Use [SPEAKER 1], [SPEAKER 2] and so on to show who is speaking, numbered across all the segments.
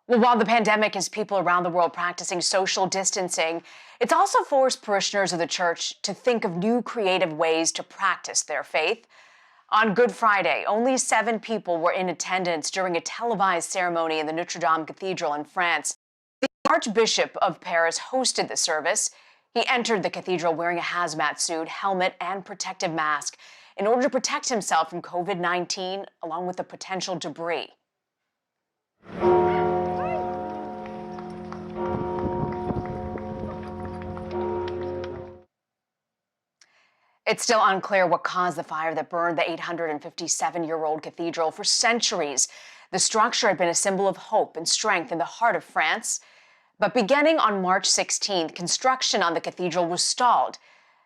[SPEAKER 1] Well, while the pandemic has people around the world practicing social distancing, it's also forced parishioners of the church to think of new creative ways to practice their faith. On Good Friday, only 7 people were in attendance during a televised ceremony in the Notre Dame Cathedral in France. The Archbishop of Paris hosted the service. He entered the cathedral wearing a hazmat suit, helmet, and protective mask in order to protect himself from COVID-19, along with the potential debris. It's still unclear what caused the fire that burned the 857-year-old cathedral. For centuries, the structure had been a symbol of hope and strength in the heart of France. But beginning on March 16th, construction on the cathedral was stalled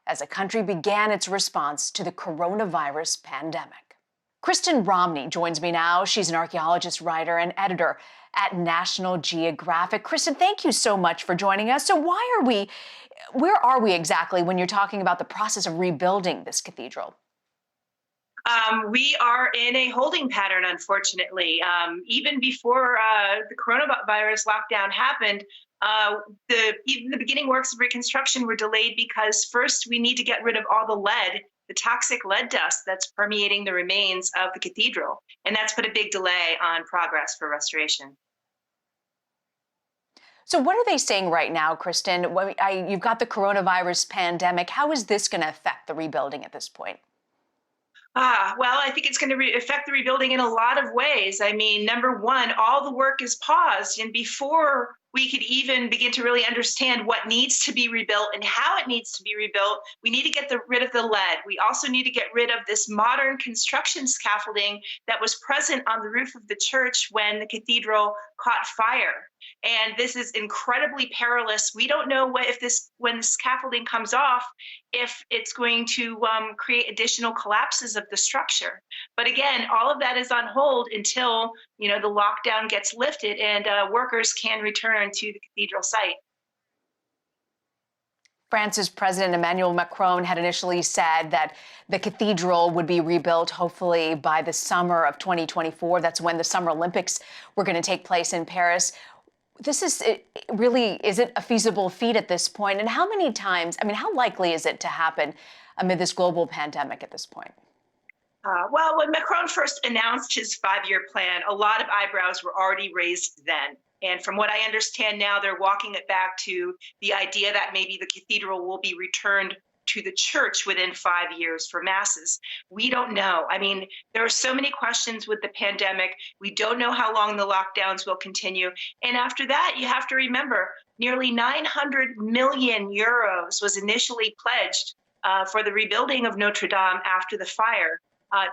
[SPEAKER 1] as the country began its response to the coronavirus pandemic. Kristin Romney joins me now. She's an archaeologist, writer, and editor at National Geographic. Kristin, thank you so much for joining us. So where are we exactly when you're talking about the process of rebuilding this cathedral?
[SPEAKER 2] We are in a holding pattern, unfortunately. Even before the coronavirus lockdown happened, even the beginning works of reconstruction were delayed because first we need to get rid of all the lead, the toxic lead dust that's permeating the remains of the cathedral. And that's put a big delay on progress for restoration.
[SPEAKER 1] So what are they saying right now, Kristin? You've got the coronavirus pandemic. How is this going to affect the rebuilding at this point?
[SPEAKER 2] Well, I think it's going to affect the rebuilding in a lot of ways. I mean, number one, all the work is paused. And before we could even begin to really understand what needs to be rebuilt and how it needs to be rebuilt, we need to get rid of the lead. We also need to get rid of this modern construction scaffolding that was present on the roof of the church when the cathedral caught fire. And this is incredibly perilous. We don't know when the scaffolding comes off, if it's going to create additional collapses of the structure. But again, all of that is on hold until the lockdown gets lifted and workers can return to the cathedral site.
[SPEAKER 1] France's President Emmanuel Macron had initially said that the cathedral would be rebuilt hopefully by the summer of 2024. That's when the Summer Olympics were going to take place in Paris. Is it a feasible feat at this point? And how many times, how likely is it to happen amid this global pandemic at this point?
[SPEAKER 2] Well, when Macron first announced his 5-year plan, a lot of eyebrows were already raised then. And from what I understand now, they're walking it back to the idea that maybe the cathedral will be returned to the church within 5 years for masses. We don't know. I mean, there are so many questions with the pandemic. We don't know how long the lockdowns will continue. And after that, you have to remember, nearly 900 million euros was initially pledged for the rebuilding of Notre Dame after the fire.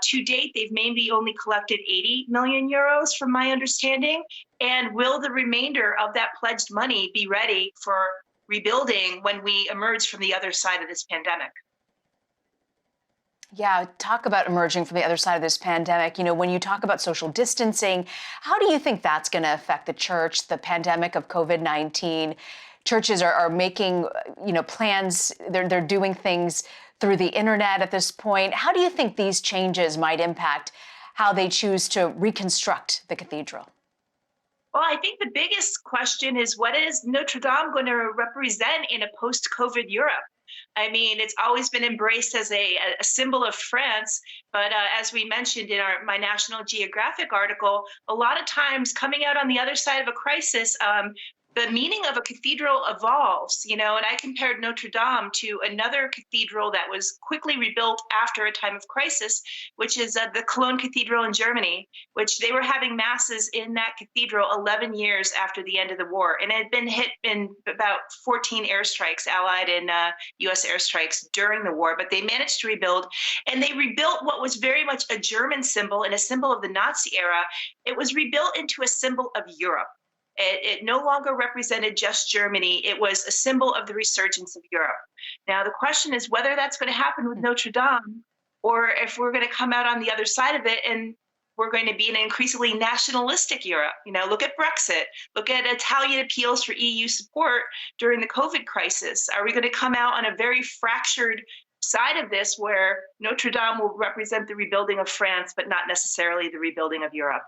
[SPEAKER 2] To date, they've maybe only collected 80 million euros, from my understanding. And will the remainder of that pledged money be ready for rebuilding when we emerge from the other side of this pandemic?
[SPEAKER 1] Yeah, talk about emerging from the other side of this pandemic. When you talk about social distancing, how do you think that's going to affect the church, the pandemic of COVID-19? Churches are making, plans. They're doing things through the internet at this point. How do you think these changes might impact how they choose to reconstruct the cathedral?
[SPEAKER 2] Well, I think the biggest question is, what is Notre Dame going to represent in a post-COVID Europe? I mean, it's always been embraced as a symbol of France, but as we mentioned in my National Geographic article, a lot of times coming out on the other side of a crisis, the meaning of a cathedral evolves, and I compared Notre Dame to another cathedral that was quickly rebuilt after a time of crisis, which is the Cologne Cathedral in Germany, which they were having masses in that cathedral 11 years after the end of the war. And it had been hit in about 14 airstrikes, Allied and US airstrikes during the war, but they managed to rebuild. And they rebuilt what was very much a German symbol and a symbol of the Nazi era. It was rebuilt into a symbol of Europe. It no longer represented just Germany. It was a symbol of the resurgence of Europe. Now, the question is whether that's going to happen with Notre Dame, or if we're going to come out on the other side of it and we're going to be in an increasingly nationalistic Europe. Look at Brexit. Look at Italian appeals for EU support during the COVID crisis. Are we going to come out on a very fractured side of this where Notre Dame will represent the rebuilding of France, but not necessarily the rebuilding of Europe?